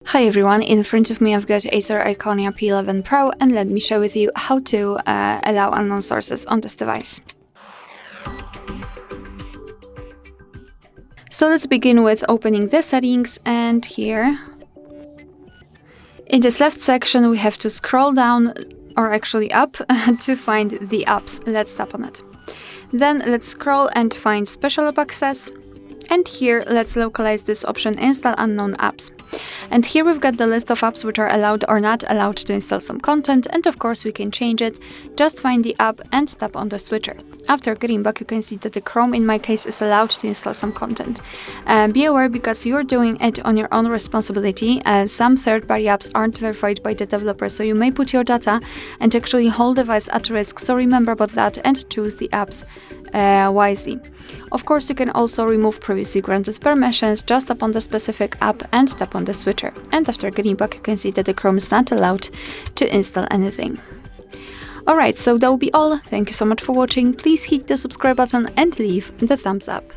Hi everyone, in front of me I've got ACER Iconia P11 Pro, and let me share with you how to allow unknown sources on this device. So let's begin with opening the settings, and here in this left section we have to scroll down, or actually up, to find the apps. Let's tap on it. Then let's scroll and find Special App Access. And here, let's localize this option, Install Unknown Apps. And here we've got the list of apps which are allowed or not allowed to install some content, and of course we can change it. Just find the app and tap on the switcher. After getting back, you can see that the Chrome in my case is allowed to install some content. Be aware, because you're doing it on your own responsibility, some third-party apps aren't verified by the developer, so you may put your data and actually whole device at risk, so remember about that and choose the apps wisely. Of course, you can also remove previously granted permissions. Just tap on the specific app and tap on the switcher. And after getting back, you can see that the Chrome is not allowed to install anything. Alright, so that will be all. Thank you so much for watching. Please hit the subscribe button and leave the thumbs up.